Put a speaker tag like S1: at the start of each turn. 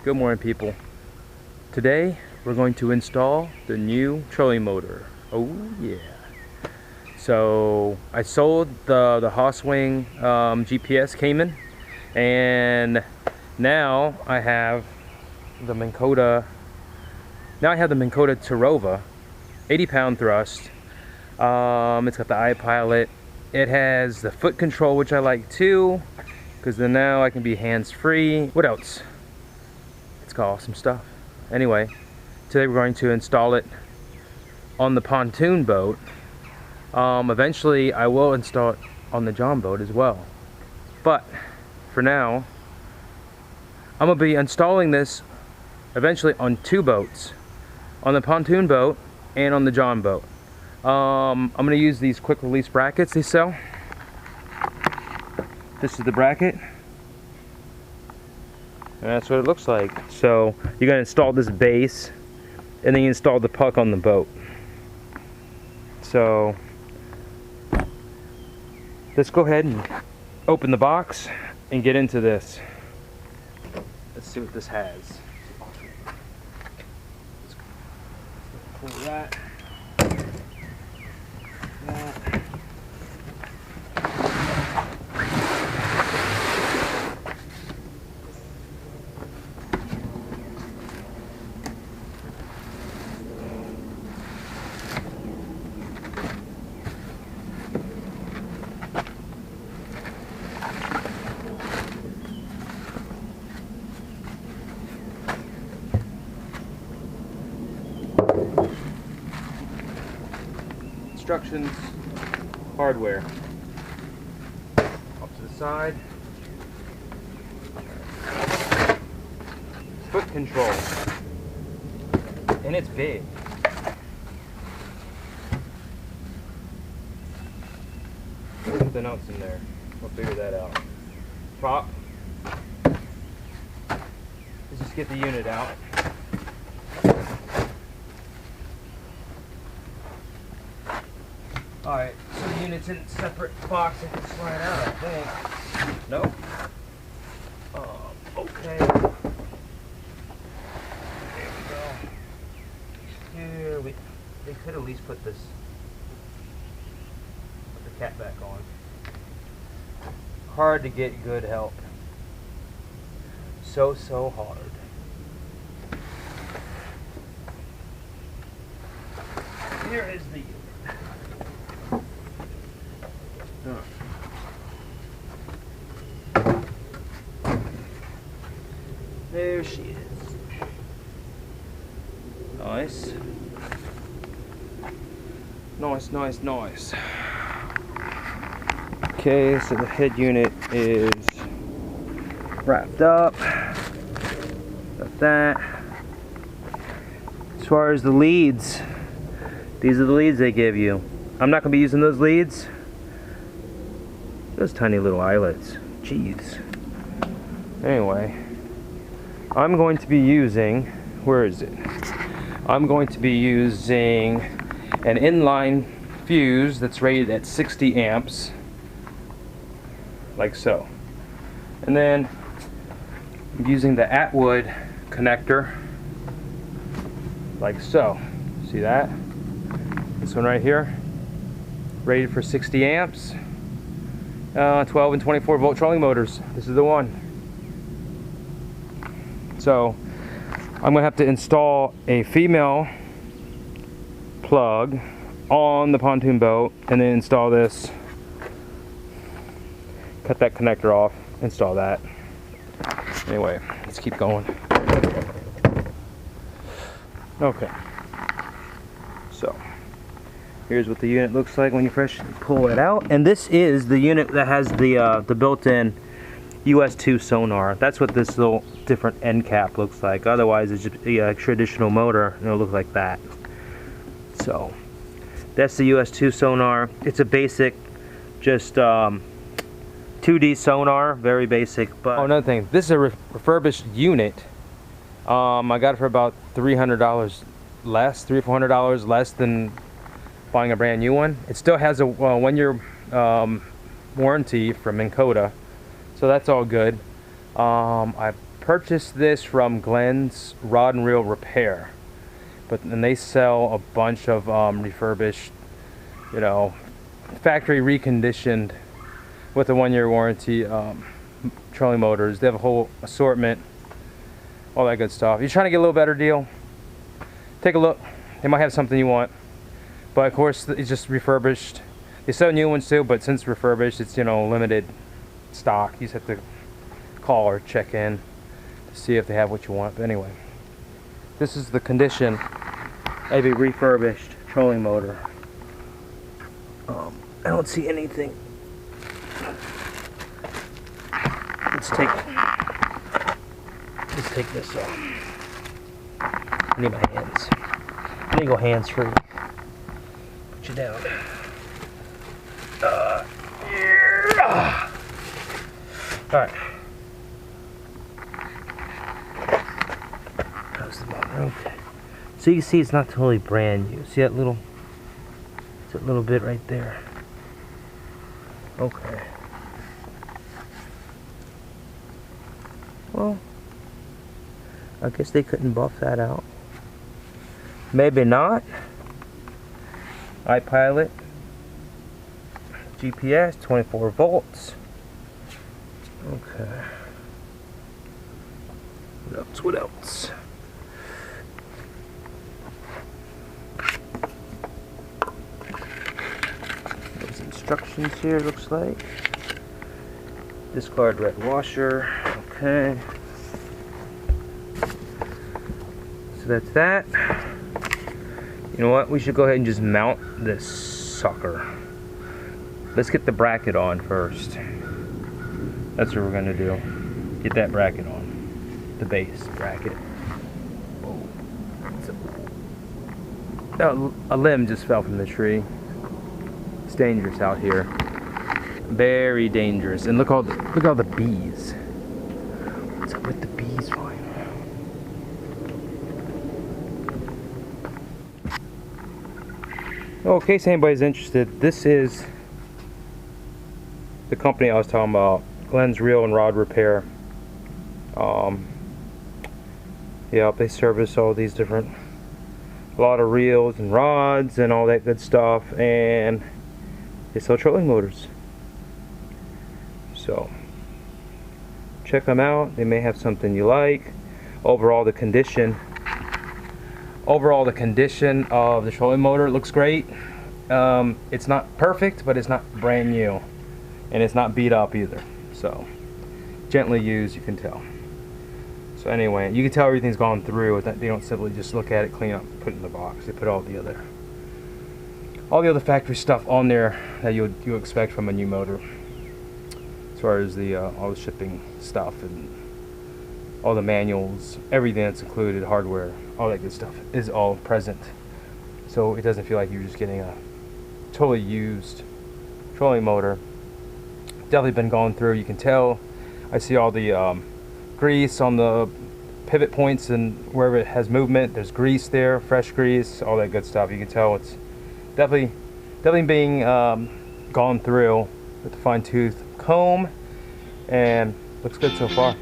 S1: Good morning, people. Today we're going to install the new trolling motor. Oh yeah. So I sold the Hosswing GPS Cayman, and now I have the Minn Kota. Now I have the Minn Kota Terrova, 80-pound thrust. It's got the iPilot. It has the foot control, which I like too, because then now I can be hands-free. What else? It's got awesome stuff. Anyway, today we're going to install it on the pontoon boat. Eventually I will install it on the John boat as well. But for now, I'm gonna be installing this eventually on two boats, on the pontoon boat and on the John boat. I'm gonna use these quick release brackets they sell. This is the bracket. And that's what it looks like. So you're gonna install this base, and then you install the puck on the boat. So let's go ahead and open the box and get into this. Let's see what this has. Let's pull that. Instructions, hardware. Off to the side. Foot control. And it's big. There's something else in there. We'll figure that out. Top. Let's just get the unit out. Alright, so the unit's in a separate box and can slide out, I think. Nope. Okay. There we go. They could at least put the cap back on. Hard to get good help. So hard. Here is the unit. There she is. Nice. Nice. Okay, so the head unit is wrapped up. Got that. As far as the leads, these are the leads they give you. I'm not going to be using those leads. Those tiny little eyelets. Jeez. Anyway, I'm going to be using, where is it? I'm going to be using an inline fuse that's rated at 60 amps. Like so. And then I'm using the Atwood connector. Like so. See that? This one right here. Rated for 60 amps. 12 and 24 volt trolling motors. This is the one. So I'm gonna have to install a female plug on the pontoon boat and then install this, cut that connector off, install that. Anyway, let's keep going. Okay, so here's what the unit looks like when you first pull it out, and this is the unit that has the built-in US2 sonar. That's what this little different end cap looks like. Otherwise, it's just a traditional motor, and it'll look like that. So That's the US2 sonar. It's a basic, just 2D sonar, very basic. But oh, another thing, this is a refurbished unit. I got it for about $300 less, $300 or $400 less than buying a brand new one. It still has a 1-year warranty from Minn Kota, so that's all good. I purchased this from Glenn's Rod and Reel Repair, and they sell a bunch of refurbished, you know, factory reconditioned with a 1-year warranty trolling motors. They have a whole assortment, all that good stuff. You're trying to get a little better deal, take a look. They might have something you want, but of course it's just refurbished. They sell new ones too, but since refurbished, it's, you know, limited stock. You just have to call or check in to see if they have what you want. But anyway, this is the condition of a refurbished trolling motor. I don't see anything. Let's take this off. I need my hands. I need to go hands free. Put you down. Alright. How's the motor? Okay. So you can see it's not totally brand new. See that little bit right there? Okay. Well, I guess they couldn't buff that out. Maybe not. iPilot, GPS, 24 volts. Okay. What else? What else? There's instructions here, looks like. Discard red washer. Okay. So that's that. You know what? We should go ahead and just mount this sucker. Let's get the bracket on first. That's what we're gonna do. Get that bracket on. The base bracket. Oh, a limb just fell from the tree. It's dangerous out here. Very dangerous. And look all the bees. What's up with the bees flying around? Oh, in case anybody's interested, this is the company I was talking about, Glenn's Reel and Rod Repair. Yeah, they service all these different, a lot of reels and rods and all that good stuff, and they sell trolling motors. So check them out. They may have something you like. Overall, the condition of the trolling motor looks great. It's not perfect, but it's not brand new, and it's not beat up either. So gently used, you can tell. So anyway, you can tell everything's gone through. They don't simply just look at it, clean up, put it in the box. They put all the other factory stuff on there that you expect from a new motor, as far as the all the shipping stuff and all the manuals, everything that's included, hardware, all that good stuff is all present. So it doesn't feel like you're just getting a totally used trolling motor. Definitely been gone through. You can tell. I see all the grease on the pivot points, and wherever it has movement, there's grease there, fresh grease, all that good stuff. You can tell it's definitely being gone through with a fine-tooth comb, and looks good so far.